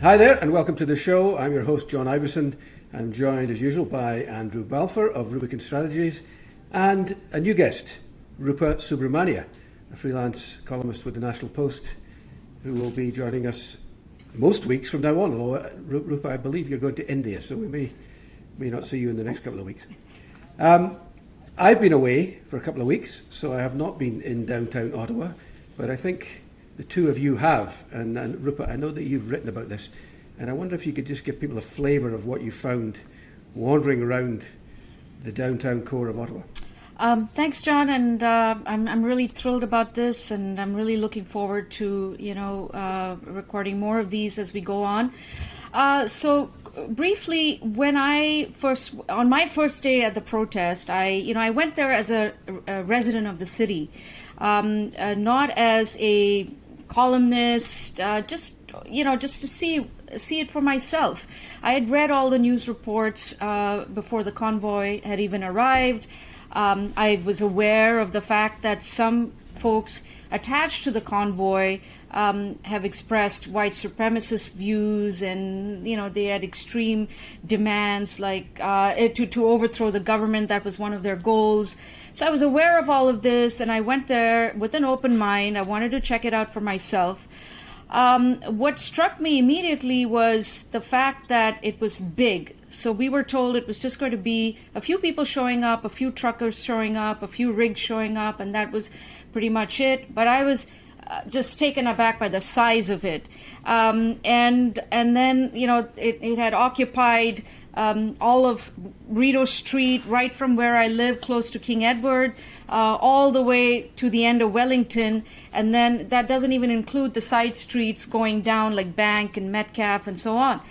Hi there, and welcome to the show. I'm your host, John Ivison. I'm joined, as usual, by Andrew Balfour of Rubicon Strategies and a new guest, Rupa Supramanya, a freelance columnist with the National Post, who will be joining us most weeks from now on. Although, Rupa, I believe you're going to India, so we may not see you in the next couple of weeks. I've been away for a couple of weeks, so I have not been in downtown Ottawa, but I think the two of you have, and Rupa, I know that you've written about this, and I wonder if you could just give people a flavour of what you found wandering around the downtown core of Ottawa. Thanks, John, and I'm really thrilled about this, and I'm really looking forward to recording more of these as we go on. So briefly, on my first day at the protest, I went there as a resident of the city, not as a columnist, just to see it for myself. I had read all the news reports before the convoy had even arrived. I was aware of the fact that some folks attached to the convoy have expressed white supremacist views, and they had extreme demands like to overthrow the government. That was one of their goals. So I was aware of all of this, and I went there with an open mind. I wanted to check it out for myself. What struck me immediately was the fact that it was big. So we were told it was just going to be a few people showing up, a few truckers showing up, a few rigs showing up, and that was pretty much it. But I was just taken aback by the size of it. And then, it had occupied all of Rideau Street, right from where I live, close to King Edward, all the way to the end of Wellington. And then that doesn't even include the side streets going down like Bank and Metcalfe and so on.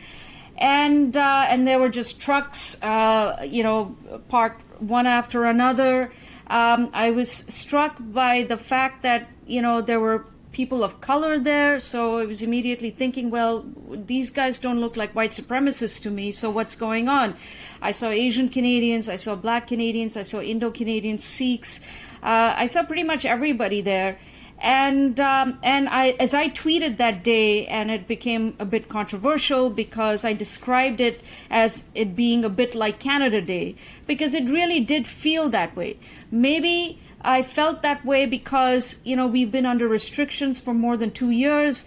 And there were just trucks, parked one after another. I was struck by the fact that, there were people of color there, so I was immediately thinking, well, these guys don't look like white supremacists to me, so what's going on? I saw Asian Canadians, I saw Black Canadians, I saw Indo-Canadians, Sikhs, I saw pretty much everybody there. And as I tweeted that day, and it became a bit controversial because I described it as it being a bit like Canada Day, because it really did feel that way. Maybe I felt that way because, we've been under restrictions for more than 2 years.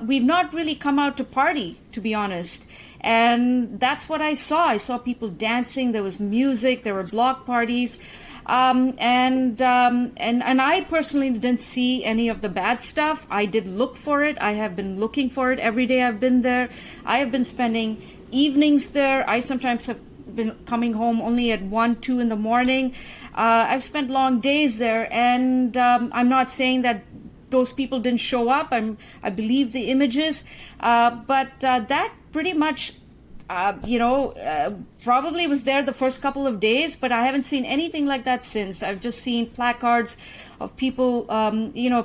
We've not really come out to party, to be honest. And that's what I saw. I saw people dancing. There was music. There were block parties. And I personally didn't see any of the bad stuff. I did look for it. I have been looking for it every day I've been there. I have been spending evenings there. I sometimes have been coming home only at 1, 2 in the morning. I've spent long days there, and I'm not saying that those people didn't show up. I believe the images, but that pretty much probably was there the first couple of days, but I haven't seen anything like that since. I've just seen placards of people,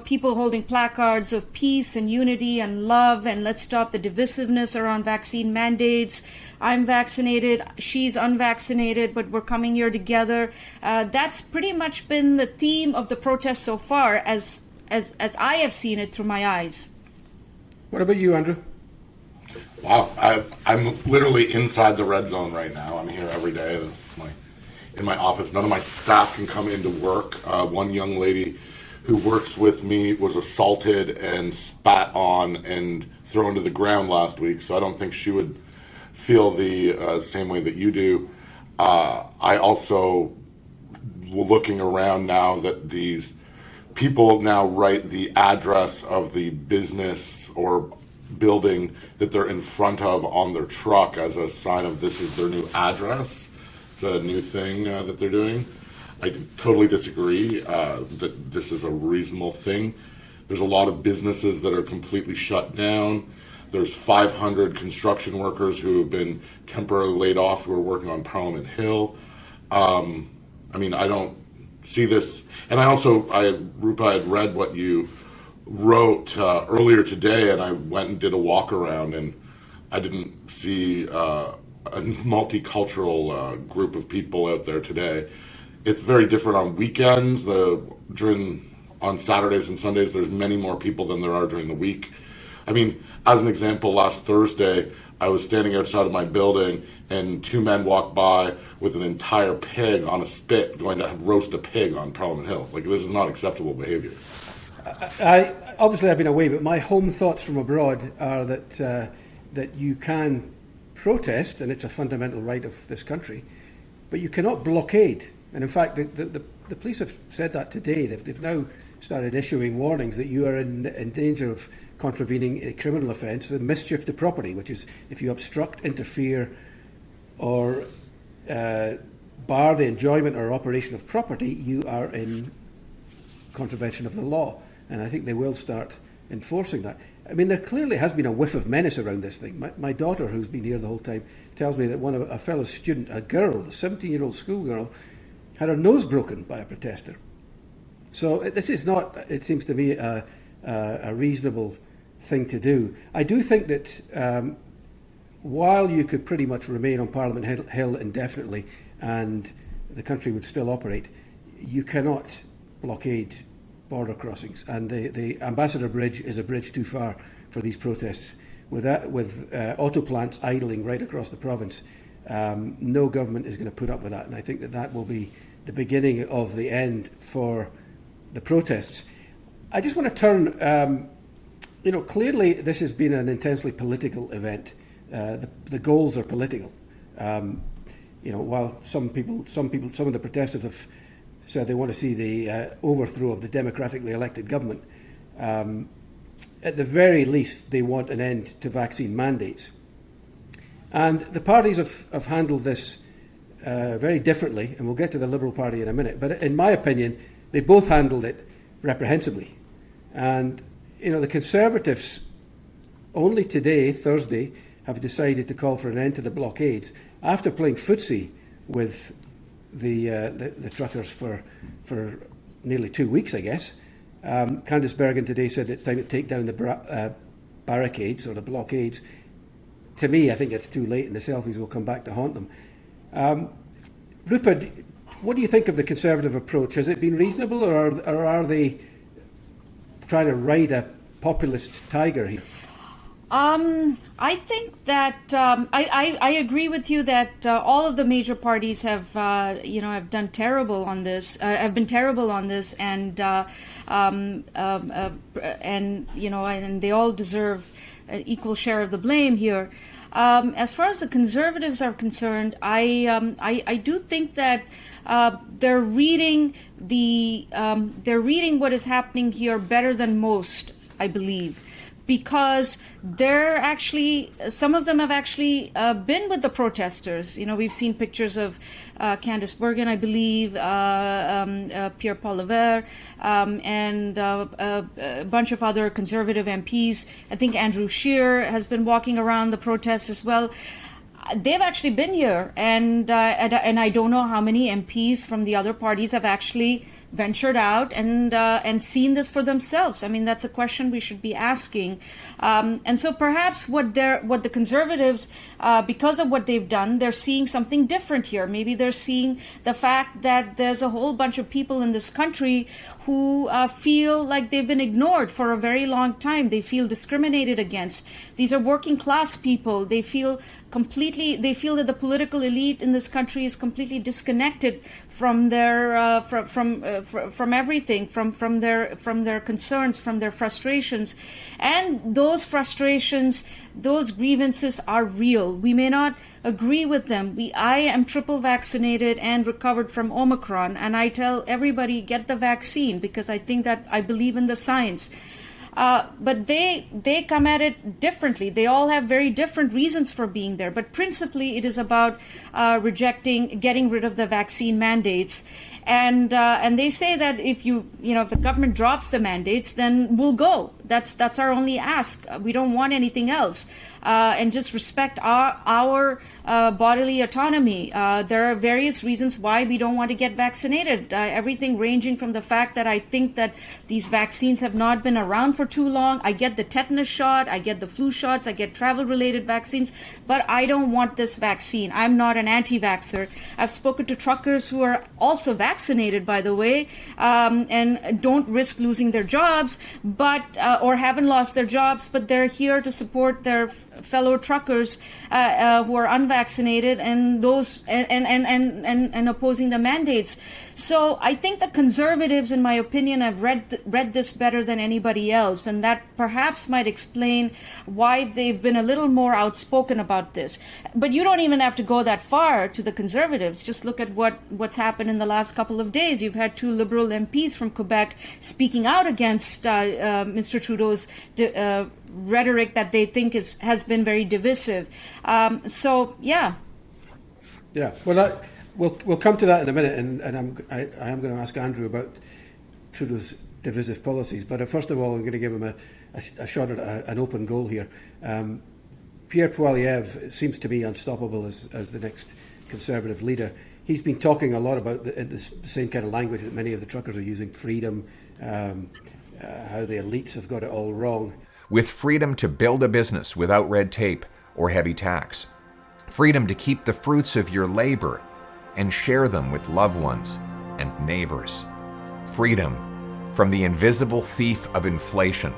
people holding placards of peace and unity and love, and let's stop the divisiveness around vaccine mandates. I'm vaccinated, she's unvaccinated, but we're coming here together. That's pretty much been the theme of the protest so far, as I have seen it through my eyes. What about you, Andrew? Wow, I'm literally inside the red zone right now. I'm here every day. In my office. None of my staff can come into work. One young lady who works with me was assaulted and spat on and thrown to the ground last week, so I don't think she would feel the same way that you do. I also, looking around now that these people now write the address of the business or building that they're in front of on their truck as a sign of this is their new address. It's a new thing that they're doing. I totally disagree that this is a reasonable thing. There's a lot of businesses that are completely shut down. There's 500 construction workers who have been temporarily laid off who are working on Parliament Hill. I don't see this. And Rupa, I had read what you wrote earlier today, and I went and did a walk around, and I didn't see a multicultural group of people out there today. It's very different on weekends. On Saturdays and Sundays, there's many more people than there are during the week. I mean, as an example, last Thursday, I was standing outside of my building and two men walked by with an entire pig on a spit going to roast a pig on Parliament Hill. Like, this is not acceptable behavior. I've been away, but my home thoughts from abroad are that you can protest, and it's a fundamental right of this country, but you cannot blockade. And in fact, the police have said that today. They've now started issuing warnings that you are in danger of contravening a criminal offence, a mischief to property, which is if you obstruct, interfere, or bar the enjoyment or operation of property, you are in contravention of the law. And I think they will start enforcing that. I mean, there clearly has been a whiff of menace around this thing. My daughter, who's been here the whole time, tells me that a fellow student, a girl, a 17-year-old schoolgirl, had her nose broken by a protester. So this is not, it seems to me, a reasonable thing to do. I do think that while you could pretty much remain on Parliament Hill indefinitely and the country would still operate, you cannot blockade border crossings. And the Ambassador Bridge is a bridge too far for these protests. With auto plants idling right across the province, no government is going to put up with that. And I think that will be the beginning of the end for the protests. I just want to turn, clearly this has been an intensely political event. The goals are political. While some of the protesters have said they want to see the overthrow of the democratically elected government, at the very least they want an end to vaccine mandates. And the parties have handled this very differently, and we'll get to the Liberal Party in a minute, but in my opinion, they've both handled it reprehensibly. And, the Conservatives only today, Thursday, have decided to call for an end to the blockades after playing footsie with the truckers for nearly 2 weeks, I guess. Candice Bergen today said it's time to take down the barricades or the blockades. To me, I think it's too late, and the selfies will come back to haunt them. Rupa, what do you think of the Conservative approach? Has it been reasonable, or are they trying to ride a populist tiger here? I think that I agree with you that all of the major parties have done terrible on this. Have been terrible on this, and they all deserve an equal share of the blame here. As far as the Conservatives are concerned, I do think that they're reading what is happening here better than most, I believe. Because some of them have actually been with the protesters. We've seen pictures of Candice Bergen, I believe, Pierre Poilievre, and a bunch of other Conservative MPs. I think Andrew Scheer has been walking around the protests as well. They've actually been here, and I don't know how many MPs from the other parties have actually ventured out and seen this for themselves. I mean, that's a question we should be asking. And so perhaps what the Conservatives, because of what they've done, they're seeing something different here. Maybe they're seeing the fact that there's a whole bunch of people in this country who feel like they've been ignored for a very long time. They feel discriminated against. These are working class people. They feel that the political elite in this country is completely disconnected from their from everything, from their concerns, from their frustrations, and those frustrations, those grievances are real. We may not agree with them. I am triple vaccinated and recovered from Omicron, and I tell everybody, get the vaccine, because I believe in the science. But they come at it differently. They all have very different reasons for being there. But principally, it is about getting rid of the vaccine mandates. And they say that if the government drops the mandates, then we'll go. That's our only ask. We don't want anything else. And just respect our bodily autonomy. There are various reasons why we don't want to get vaccinated. Everything ranging from the fact that I think that these vaccines have not been around for too long. I get the tetanus shot, I get the flu shots, I get travel-related vaccines, but I don't want this vaccine. I'm not an anti-vaxxer. I've spoken to truckers who are also vaccinated, vaccinated, by the way, and don't risk losing their jobs, but or haven't lost their jobs, but they're here to support their fellow truckers who are unvaccinated and those and opposing the mandates. So I think the conservatives, in my opinion, have read this better than anybody else, and that perhaps might explain why they've been a little more outspoken about this. But you don't even have to go that far to the conservatives. Just look at what's happened in the last couple of days. You've had two Liberal MPs from Quebec speaking out against Mr. Trudeau's rhetoric that they think has been very divisive. So yeah. Yeah. Well, we'll come to that in a minute, and I am going to ask Andrew about Trudeau's divisive policies. But first of all, I'm going to give him a shot at an open goal here. Pierre Poilievre seems to be unstoppable as the next Conservative leader. He's been talking a lot about the same kind of language that many of the truckers are using: freedom, how the elites have got it all wrong. With freedom to build a business without red tape or heavy tax. Freedom to keep the fruits of your labor and share them with loved ones and neighbors. Freedom from the invisible thief of inflation.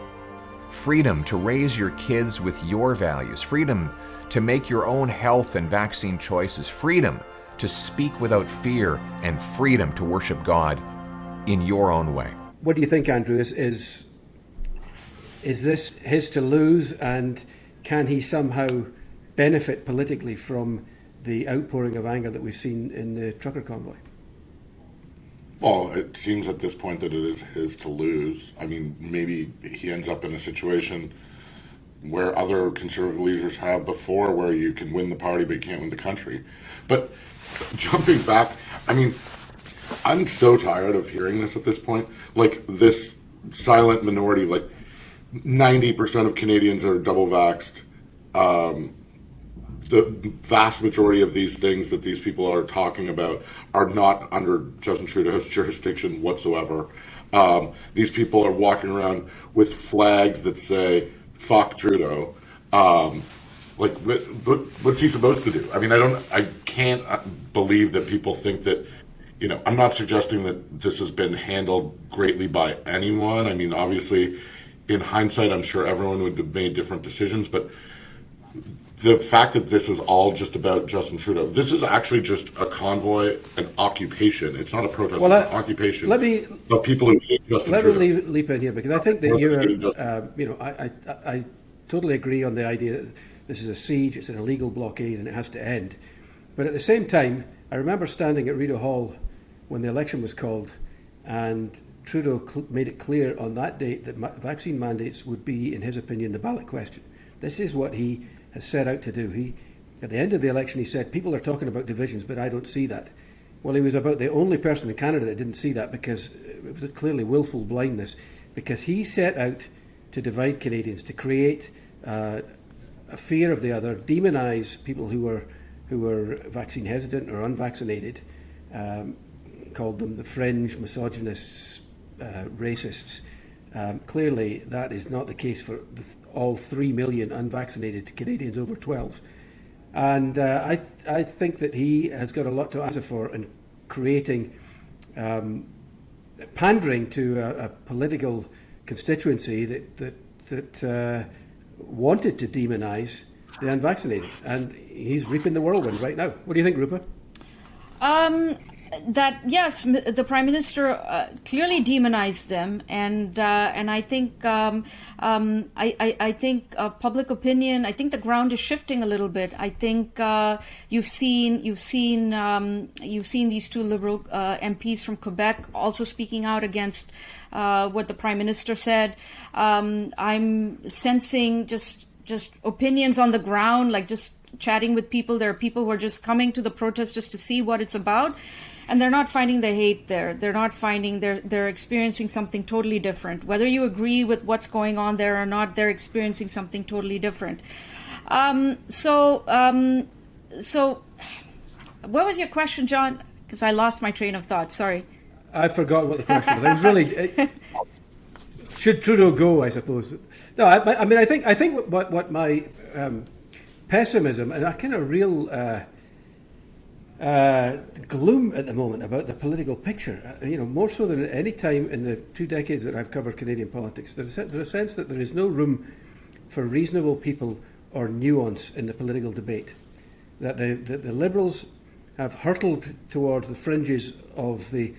Freedom to raise your kids with your values. Freedom to make your own health and vaccine choices. Freedom to speak without fear, and freedom to worship God in your own way. What do you think, Andrew? Is this his to lose, and can he somehow benefit politically from the outpouring of anger that we've seen in the trucker convoy? Well, it seems at this point that it is his to lose. I mean, maybe he ends up in a situation where other Conservative leaders have before, where you can win the party but you can't win the country. But jumping back, I mean, I'm so tired of hearing this at this point. Like, this silent minority, like 90% of Canadians are double vaxxed. The vast majority of these things that these people are talking about are not under Justin Trudeau's jurisdiction whatsoever. These people are walking around with flags that say "fuck Trudeau." What's he supposed to do? I mean, I can't believe that people think that. You know, I'm not suggesting that this has been handled greatly by anyone. I mean, obviously, in hindsight, I'm sure everyone would have made different decisions, but the fact that this is all just about Justin Trudeau, this is actually just a convoy, an occupation. It's not a protest, it's an occupation of people who hate Justin Trudeau. Let me leap in here, because I think that I totally agree on the idea that this is a siege, it's an illegal blockade, and it has to end. But at the same time, I remember standing at Rideau Hall when the election was called, and Trudeau made it clear on that date that vaccine mandates would be, in his opinion, the ballot question. This is what he has set out to do. At the end of the election, he said, people are talking about divisions, but I don't see that. Well, he was about the only person in Canada that didn't see that, because it was clearly willful blindness, because he set out to divide Canadians, to create a fear of the other, demonise people who were vaccine hesitant or unvaccinated, called them the fringe, misogynists, racists. Clearly, that is not the case for all 3 million unvaccinated Canadians over 12. And I think that he has got a lot to answer for in creating, pandering to a political constituency that wanted to demonise the unvaccinated. And he's reaping the whirlwind right now. What do you think, Rupa? That yes, the Prime Minister clearly demonized them, and I think I think public opinion. I think the ground is shifting a little bit. I think you've seen these two Liberal MPs from Quebec also speaking out against what the Prime Minister said. I'm sensing just opinions on the ground, like just chatting with people. There are people who are just coming to the protest just to see what it's about. And they're not finding the hate there. They're not finding, they're experiencing something totally different. Whether you agree with what's going on there or not, they're experiencing something totally different. So what was your question, John? Because I lost my train of thought, sorry. I forgot what the question was. It was really, should Trudeau go, I suppose. No, I mean, I think what my pessimism and a kind of real gloom at the moment about the political picture. More so than at any time in the 2 decades that I've covered Canadian politics. There's a sense that there is no room for reasonable people or nuance in the political debate. That the Liberals have hurtled towards the fringes of the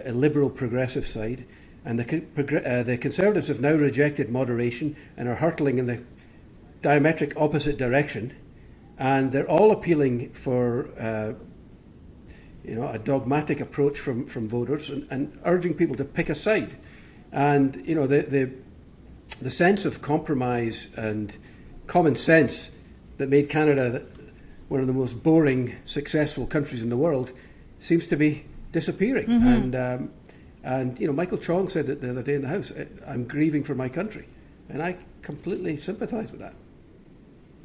liberal progressive side, and the Conservatives have now rejected moderation and are hurtling in the diametric opposite direction, and they're all appealing for a dogmatic approach from voters and urging people to pick a side. And the sense of compromise and common sense that made Canada one of the most boring, successful countries in the world seems to be disappearing. Mm-hmm. And Michael Chong said it the other day in the House, I'm grieving for my country. And I completely sympathise with that.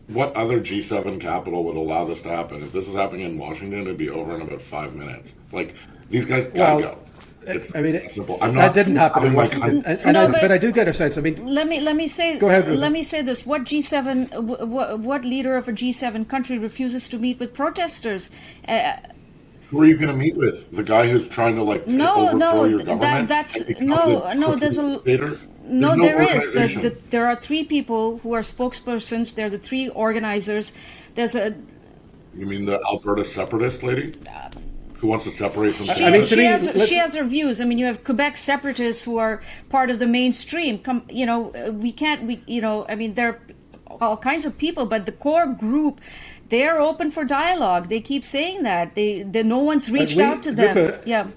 What other G7 capital would allow this to happen? If this was happening in Washington, it'd be over in about 5 minutes. Like, these guys gotta go. It's simple. That didn't happen in Washington, but I do get a sense. Let me say. Go ahead, Rupa. Let me say this: what G7? What leader of a G7 country refuses to meet with protesters? Who are you going to meet with? The guy who's trying to overthrow your government? There's a. No, there is. There are 3 people who are spokespersons. They're the 3 organizers. There's a. You mean the Alberta separatist lady? Who wants to separate from Canada? She has her views. You have Quebec separatists who are part of the mainstream. There are all kinds of people, but the core group, they are open for dialogue. They keep saying that. No one's reached out to them. Rupa,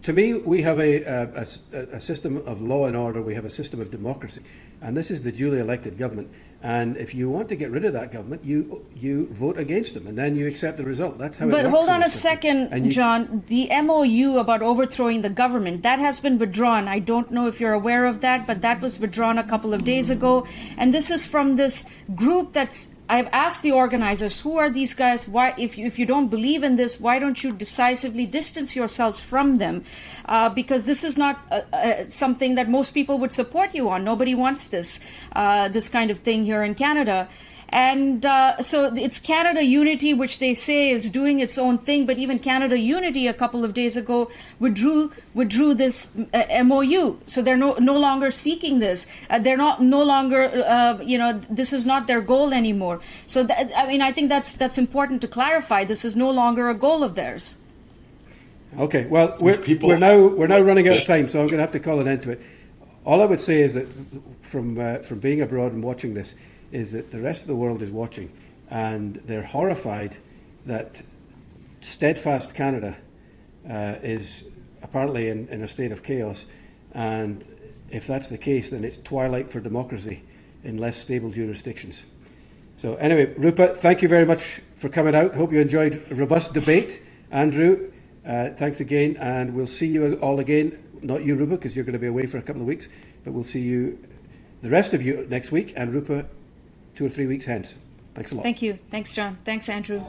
to me, we have a system of law and order. We have a system of democracy, and this is the duly elected government. And if you want to get rid of that government, you vote against them, and then you accept the result. That's how it works. But hold on a second, John. The MOU about overthrowing the government, that has been withdrawn. I don't know if you're aware of that, but that was withdrawn a couple of days ago. And this is from this group I've asked the organizers, who are these guys? Why, if you don't believe in this, why don't you decisively distance yourselves from them? Because this is not something that most people would support you on. Nobody wants this kind of thing here in Canada. And so it's Canada Unity, which they say is doing its own thing. But even Canada Unity a couple of days ago withdrew this MOU. So they're no longer seeking this. They're no longer, this is not their goal anymore. So I think that's important to clarify. This is no longer a goal of theirs. Okay. Well, we're now running out of time, so I'm going to have to call an end to it. All I would say is that from being abroad and watching this, is that the rest of the world is watching, and they're horrified that steadfast Canada is apparently in a state of chaos, and if that's the case, then it's twilight for democracy in less stable jurisdictions. So anyway, Rupa, thank you very much for coming out. Hope you enjoyed a robust debate. Andrew, thanks again, and we'll see you all again. Not you, Rupa, because you're going to be away for a couple of weeks, but we'll see you, the rest of you, next week, and Rupa 2 or 3 weeks hence. Thanks a lot. Thank you. Thanks, John. Thanks, Andrew.